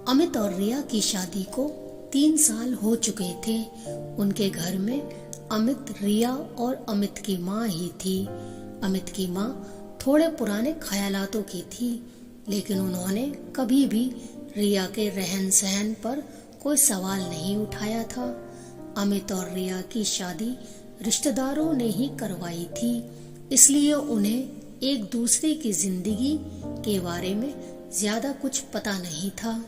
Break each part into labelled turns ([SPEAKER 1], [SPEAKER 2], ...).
[SPEAKER 1] अमित और रिया की शादी को 3 साल हो चुके थे। उनके घर में अमित, रिया और अमित की माँ ही थी। अमित की माँ थोड़े पुराने ख्यालातों की थी, लेकिन उन्होंने कभी भी रिया के रहन सहन पर कोई सवाल नहीं उठाया था। अमित और रिया की शादी रिश्तेदारों ने ही करवाई थी, इसलिए उन्हें एक दूसरे की जिंदगी के बारे में ज्यादा कुछ पता नहीं था।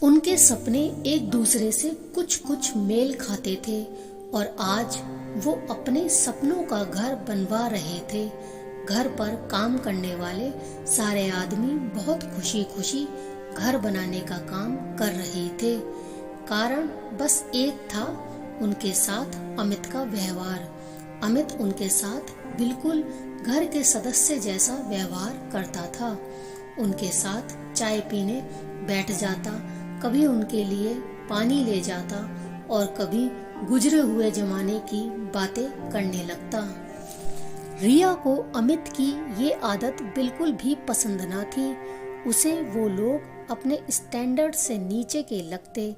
[SPEAKER 1] उनके सपने एक दूसरे से कुछ कुछ मेल खाते थे और आज वो अपने सपनों का घर बनवा रहे थे। घर पर काम करने वाले सारे आदमी बहुत खुशी खुशी घर बनाने का काम कर रहे थे। कारण बस एक था, उनके साथ अमित का व्यवहार। अमित उनके साथ बिल्कुल घर के सदस्य जैसा व्यवहार करता था। उनके साथ चाय पीने बैठ जाता, कभी उनके लिए पानी ले जाता और कभी गुजरे हुए जमाने की बातें करने लगता। रिया को अमित की ये आदत बिल्कुल भी पसंद न थी। उसे वो लोग अपने स्टैंडर्ड से नीचे के लगते।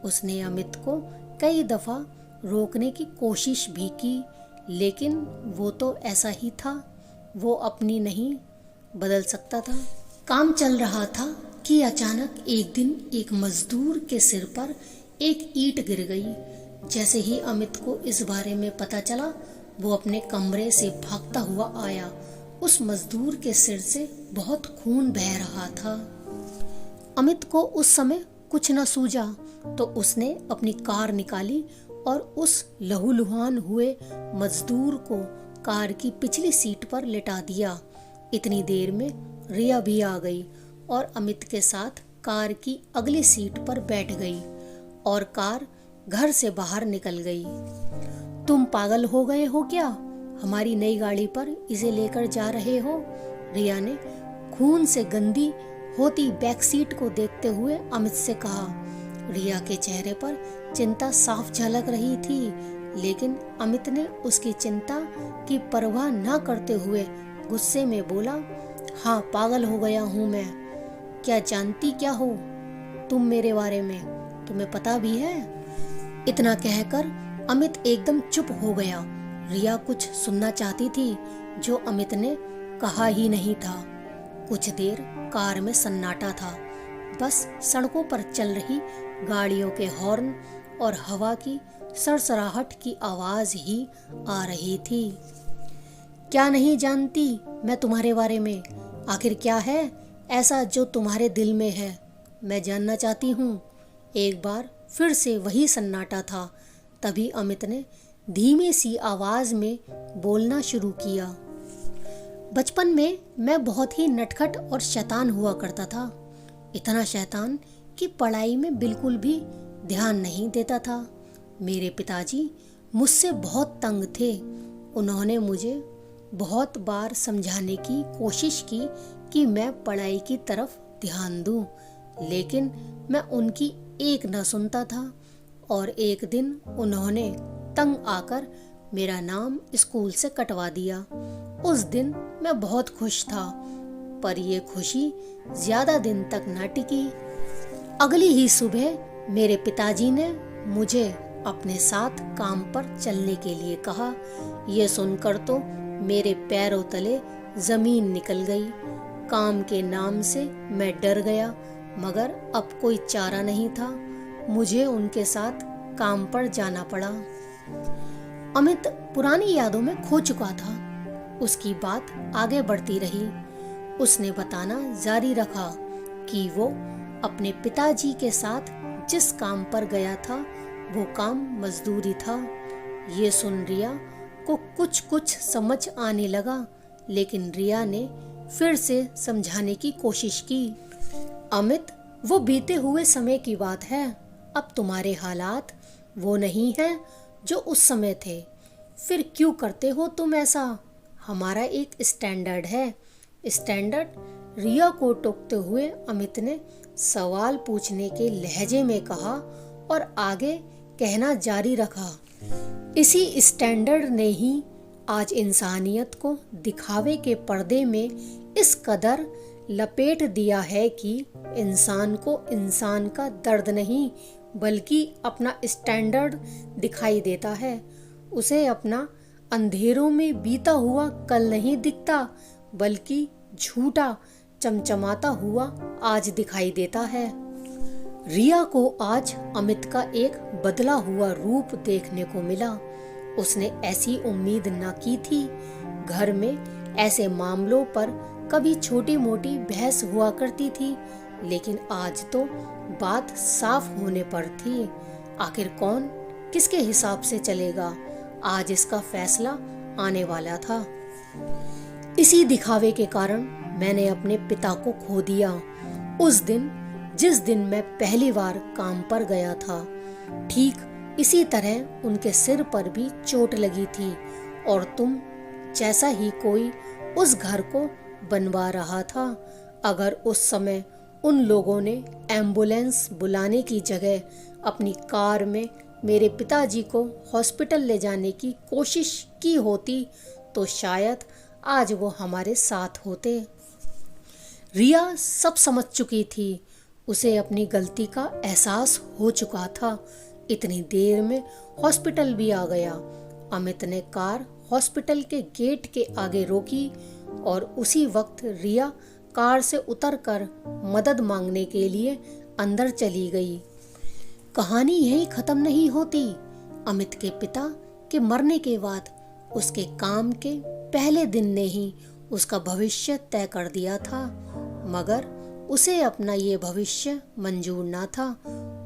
[SPEAKER 1] उसने अमित को कई दफा रोकने की कोशिश भी की, लेकिन वो तो ऐसा ही था, वो अपनी नहीं बदल सकता था। काम चल रहा था कि अचानक एक दिन एक मजदूर के सिर पर एक ईंट गिर गई। जैसे ही अमित को इस बारे में पता चला, वो अपने कमरे से भागता हुआ आया। उस मजदूर के सिर से बहुत खून बह रहा था। अमित को उस समय कुछ न सूझा, तो उसने अपनी कार निकाली और उस लहूलुहान हुए मजदूर को कार की पिछली सीट पर लेटा दिया। इतनी देर में रिया भी आ गई और अमित के साथ कार की अगली सीट पर बैठ गई और कार घर से बाहर निकल गई। तुम पागल हो गए हो क्या? हमारी नई गाड़ी पर इसे लेकर जा रहे हो? रिया ने खून से गंदी होती बैक सीट को देखते हुए अमित से कहा। रिया के चेहरे पर चिंता साफ झलक रही थी, लेकिन अमित ने उसकी चिंता की परवाह न करते हुए गुस्से में बोला, हाँ, पागल हो गया हूँ मैं। क्या जानती क्या हो तुम मेरे बारे में? तुम्हें पता भी है? इतना कहकर अमित एकदम चुप हो गया। रिया कुछ सुनना चाहती थी जो अमित ने कहा ही नहीं था। कुछ देर कार में सन्नाटा था। बस सड़कों पर चल रही गाड़ियों के हॉर्न और हवा की सरसराहट की आवाज ही आ रही थी। क्या नहीं जानती मैं तुम्हारे बारे में? आखिर क्या है ऐसा जो तुम्हारे दिल में है? मैं जानना चाहती हूँ। एक बार फिर से वही सन्नाटा था। तभी अमित ने धीमी सी आवाज में बोलना शुरू किया। बचपन में मैं बहुत ही नटखट और शैतान हुआ करता था। इतना शैतान कि पढ़ाई में बिल्कुल भी ध्यान नहीं देता था। मेरे पिताजी मुझसे बहुत तंग थे। उन्होंने मुझे बहुत बार समझाने की कोशिश की कि मैं पढ़ाई की तरफ ध्यान दूं, लेकिन मैं उनकी एक न सुनता था। और एक दिन उन्होंने तंग आकर मेरा नाम स्कूल से कटवा दिया। उस दिन मैं बहुत खुश था, पर ये खुशी ज्यादा दिन तक न टिकी। अगली ही सुबह मेरे पिताजी ने मुझे अपने साथ काम पर चलने के लिए कहा। यह सुनकर तो मेरे पैरों तले जमीन निकल गई। काम के नाम से मैं डर गया, मगर अब कोई चारा नहीं था। मुझे उनके साथ काम पर जाना पड़ा। अमित पुरानी यादों में खो चुका था। उसकी बात आगे बढ़ती रही। उसने बताना जारी रखा कि वो अपने पिताजी के साथ जिस काम पर गया था वो काम मजदूरी था। ये सुन रिया को कुछ कुछ समझ आने लगा, लेकिन रिया ने फिर से समझाने की कोशिश की। अमित, वो बीते हुए समय की बात है। अब तुम्हारे हालात वो नहीं हैं जो उस समय थे। फिर क्यों करते हो तुम ऐसा? हमारा एक स्टैंडर्ड है। स्टैंडर्ड? रिया को टोकते हुए अमित ने सवाल पूछने के लहजे में कहा और आगे कहना जारी रखा। इसी स्टैंडर्ड ने ही आज इंसानियत को दिखावे के पर्दे में इस कदर लपेट दिया है कि इंसान को इंसान का दर्द नहीं बल्कि अपना स्टैंडर्ड दिखाई देता है। उसे अपना अंधेरों में बीता हुआ कल नहीं दिखता बल्कि झूठा चमचमाता हुआ आज दिखाई देता है। रिया को आज अमित का एक बदला हुआ रूप देखने को मिला। उसने ऐसी उम्मीद न की थी। घर में ऐसे मामलों पर कभी छोटी मोटी बहस हुआ करती थी, लेकिन आज तो बात साफ होने पर थी। आखिर कौन किसके हिसाब से चलेगा, आज इसका फैसला आने वाला था। इसी दिखावे के कारण मैंने अपने पिता को खो दिया। उस दिन जिस दिन मैं पहली बार काम पर गया था, ठीक इसी तरह उनके सिर पर भी चोट लगी थी और तुम जैसा ही कोई उस घर को बनवा रहा था। अगर उस समय उन लोगों ने एम्बुलेंस बुलाने की जगह अपनी कार में मेरे पिताजी को हॉस्पिटल ले जाने की कोशिश की होती तो शायद आज वो हमारे साथ होते। रिया सब समझ चुकी थी। उसे अपनी गलती का एहसास हो चुका था। इतनी देर में हॉस्पिटल भी आ गया। अमित ने कार हॉस्पिटल के गेट के आगे रोकी और उसी वक्त रिया कार से उतरकर मदद मांगने के लिए अंदर चली गई। कहानी यहीं खत्म नहीं होती। अमित के पिता के मरने के बाद उसके काम के पहले दिन ने ही उसका भविष्य तय कर दिया था, मगर उसे अपना ये भविष्य मंजूर ना था।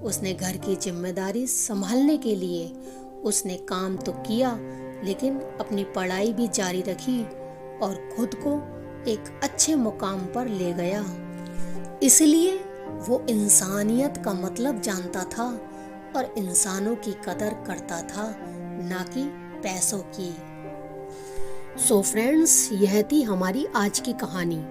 [SPEAKER 1] उसने घर की जिम्मेदारी संभालने के लिए उसने काम तो किया, लेकिन अपनी पढ़ाई भी जारी रखी और खुद को एक अच्छे मुकाम पर ले गया। इसलिए वो इंसानियत का मतलब जानता था और इंसानों की कदर करता था, ना कि पैसों की। सो फ्रेंड्स, यह थी हमारी आज की कहानी।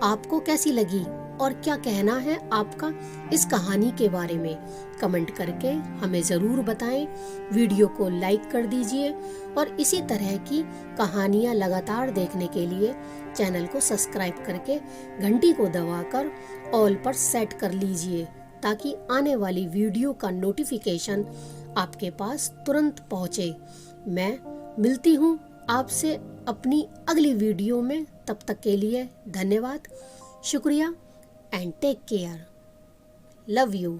[SPEAKER 1] आपको कैसी लगी और क्या कहना है आपका इस कहानी के बारे में, कमेंट करके हमें ज़रूर बताएं। वीडियो को लाइक कर दीजिए और इसी तरह की कहानियाँ लगातार देखने के लिए चैनल को सब्सक्राइब करके घंटी को दबाकर ऑल पर सेट कर लीजिए, ताकि आने वाली वीडियो का नोटिफिकेशन आपके पास तुरंत पहुँचे। मैं मिलती हूँ आपसे अपनी अगली वीडियो में। तब तक के लिए धन्यवाद, शुक्रिया and take care. Love you.